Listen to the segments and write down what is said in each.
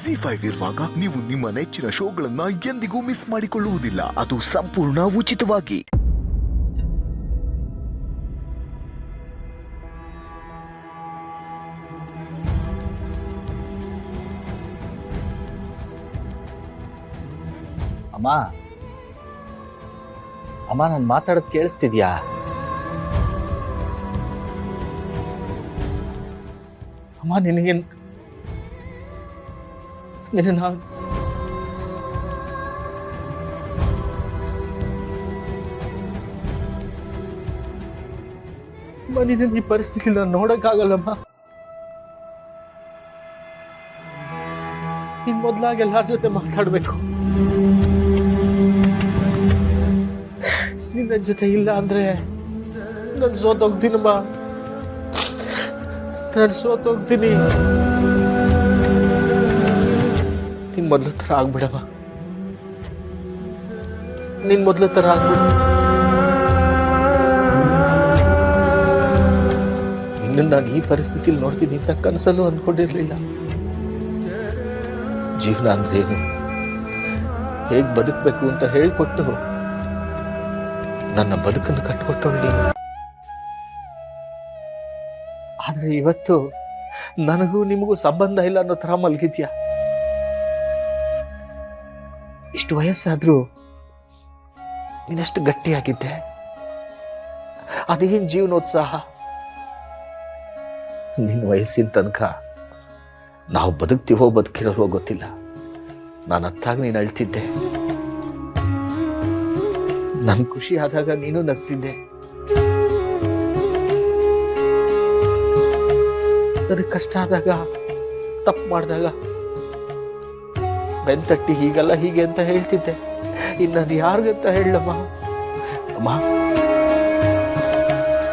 ZEE5 ಇರುವಾಗ ನೀವು ನಿಮ್ಮ ನೆಚ್ಚಿನ ಶೋಗಳನ್ನ ಎಂದಿಗೂ ಮಿಸ್ ಮಾಡಿಕೊಳ್ಳುವುದಿಲ್ಲ. ಅದು ಸಂಪೂರ್ಣ ಉಚಿತವಾಗಿ. ಅಮ್ಮ ಅಮ್ಮ ನಾನು ಮಾತಾಡೋದು ಕೇಳಿಸ್ತಿದ್ಯಾ? ಅಮ್ಮ ನಿನಗೆ ನಾನು ಈ ಪರಿಸ್ಥಿತಿ ನಾನು ನೋಡಕ್ಕಾಗಲ್ಲಮ್ಮ. ಇನ್ ಮೊದ್ಲಾಗಿ ಎಲ್ಲಾರ ಜೊತೆ ಮಾತಾಡ್ಬೇಕು. ನಿನ್ನ ಜೊತೆ ಇಲ್ಲ ಅಂದ್ರೆ ನಾನು ಸೋತೋಗ್ತೀನಮ್ಮ. ನಾನು ಸೋತೋಗ್ತೀನಿ. ನಿನ್ ಮೊದ್ಲ ತರ ಆಗ್ಬಿಡಮ್ಮ. ನಿನ್ ಮೊದ್ಲ ತರ ಆಗ್ಬಿಡ. ಇನ್ನು ನಾನು ಈ ಪರಿಸ್ಥಿತಿಲಿ ನೋಡ್ತೀನಿ ಅಂತ ಕನಸಲ್ಲೂ ಅನ್ಕೊಂಡಿರ್ಲಿಲ್ಲ. ಜೀವನ ಅಂದ್ರೆ ಏನು, ಹೇಗ್ ಬದುಕಬೇಕು ಅಂತ ಹೇಳ್ಕೊಟ್ಟು ನನ್ನ ಬದುಕನ್ನು ಕಟ್ಕೊಟ್ಟೊಳ್ಳಿ. ಆದ್ರೆ ಇವತ್ತು ನನಗೂ ನಿಮಗೂ ಸಂಬಂಧ ಇಲ್ಲ ಅನ್ನೋ ತರ ಮಲಗಿದ್ಯಾ. ಇಷ್ಟು ವಯಸ್ಸಾದ್ರೂ ನೀನಷ್ಟು ಗಟ್ಟಿಯಾಗಿದ್ದೆ. ಅದೇನ್ ಜೀವನೋತ್ಸಾಹ. ನಿನ್ನ ವಯಸ್ಸಿನ ತನಕ ನಾವು ಬದುಕ್ತೀವೋ ಬದುಕಿರಲ್ವೋ ಗೊತ್ತಿಲ್ಲ. ನಾನು ಅತ್ತಾಗ ನೀನು ಅಳ್ತಿದ್ದೆ. ನನ್ ಖುಷಿ ಆದಾಗ ನೀನು ನಗ್ತಿದ್ದೆ. ನನಗೆ ಕಷ್ಟ ಆದಾಗ, ತಪ್ಪು ಮಾಡಿದಾಗ ಬೆಂತಟ್ಟಿ ಹೀಗಲ್ಲ ಹೀಗೆ ಅಂತ ಹೇಳ್ತಿದ್ದೆ. ಇನ್ನು ನಾನು ಯಾರಿಗಂತ ಹೇಳಮ್ಮ? ಅಮ್ಮ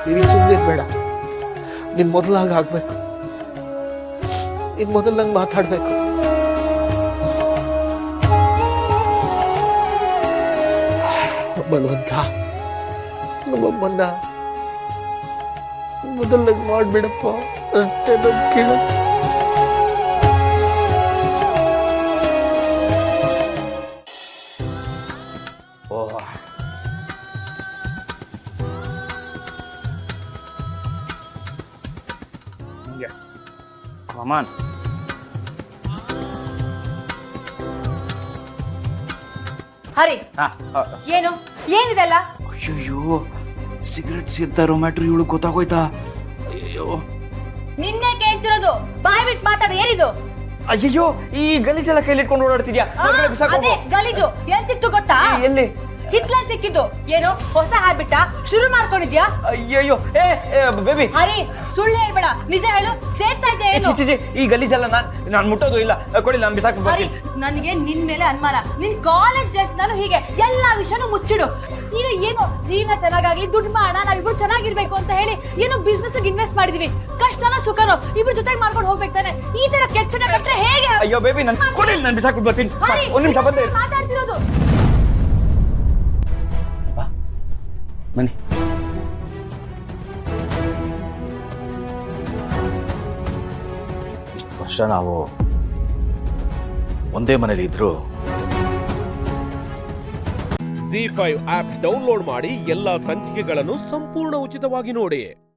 ನೀನು ಸುಮ್ಮನೆ ಬೇಡ. ನಿನ್ ಮೊದಲಾಗ ಆಗ್ಬೇಕು. ನಿನ್ ಮೊದಲು ನಂಗೆ ಮಾತಾಡ್ಬೇಕು. ಬಲವಂತ ನಮ್ಮಮ್ಮನ್ನ ಮೊದಲು ನಂಗೆ ಮಾಡ್ಬಿಡಪ್ಪ. ಅಷ್ಟೇ ನಂಗೆ ಕೇಳ. ಅಮಾನ್ ಹರಿ ಏನು ಏನಿದೆಲ್ಲ? ಅಯ್ಯೋ ಸಿಗರೆಟ್ ಸೇರ್ತಾರೋ ಮ್ಯಾಟ್ರ್ ಇವಳು ಗೊತ್ತಾಗೋಯ್ತಾ? ಅಯ್ಯೋ ನಿನ್ನೆ ಕೇಳ್ತಿರೋದು, ಬಾಯ್ ಬಿಟ್ಟು ಮಾತಾಡು. ಏನಿದು? ಅಯ್ಯೋ ಈ ಗಲೀಜೆಲ್ಲ ಕೈಲಿ ಇಟ್ಕೊಂಡು ಓಡಾಡ್ತಿದ್ಯಾ? ಅದೇ ಗಲೀಜು ಎಲ್ಲಿ ಸಿಕ್ತು ಗೊತ್ತಾ? ಎಲ್ಲಿ? ಹಿತ್ಲಲ್ಲಿ ಸಿಕ್ಕಿದ್ದು. ಏನು ಹೊಸ ಹ್ಯಾಬಿಟ್ ಶುರು ಮಾಡ್ಕೊಂಡಿದ್ಯಾ? ಅಯ್ಯಯ್ಯೋ ಬೇಬಿ ಹರಿ ಸುಳ್ಳು ಹೇಳ್ಬೇಡ, ನಿಜ ಹೇಳು. ಸೇರ್ತಾ ಇದ್ದೆ ಏನು? ಈ ಗಲೀಜೆಲ್ಲ ನಾನು ಮುಟ್ಟೋದು ಇಲ್ಲ. ಕೊಡಿ, ನಾನು ಬಿಸಾಕ. ಹರಿ ನನಗೆ ನಿನ್ ಮೇಲೆ ಅನುಮಾನ. ನಿನ್ ಕಾಲೇಜ್ ಡೇಸ್ ನಾನು ಹೀಗೆ ಎಲ್ಲಾ ವಿಷಯನೂ ಮುಚ್ಚಿಡು. ಈಗ ಏನು ಜೀವನ ಚೆನ್ನಾಗಾಗ್ಲಿ, ದುಡ್ಡು ಮಾಡೋಣ, ನಾವಿಬ್ರು ಚೆನ್ನಾಗಿರ್ಬೇಕು ಅಂತ ಹೇಳಿ ಏನೋ ಬಿಸ್ನೆಸ್ ಇನ್ವೆಸ್ಟ್ ಮಾಡಿದೀವಿ. ಕಷ್ಟನೋ ಸುಖನೋ ಇಬ್ರು ಜೊತೆಗೆ ಮಾಡ್ಕೊಂಡು ಹೋಗ್ಬೇಕು ತಾನೆ. ಈ ತರ ಕೆಚ್ಚಡ ಕಟ್ರೆ ಹೇಗೆ? ಅಯ್ಯೋ ಬೇಬಿ ನಾನು ಕೊಡಿ, ನಾನು ಬಿಸಾಕ್ಬಿಟ್ಟು ಬರ್ತೀನಿ. ಒಂದು ನಿಮಿಷ ಬಂದೆ ಮಾತಾಡ್ತಿರೋದು. ಬನ್ನಿ. ಇಷ್ಟು ವರ್ಷ ನಾವು ಒಂದೇ ಮನೇಲಿ ಇದ್ರು. ZEE5 ಆಪ್ ಡೌನ್ಲೋಡ್ ಮಾಡಿ ಎಲ್ಲಾ ಸಂಚಿಕೆಗಳನ್ನು ಸಂಪೂರ್ಣ ಉಚಿತವಾಗಿ ನೋಡಿ.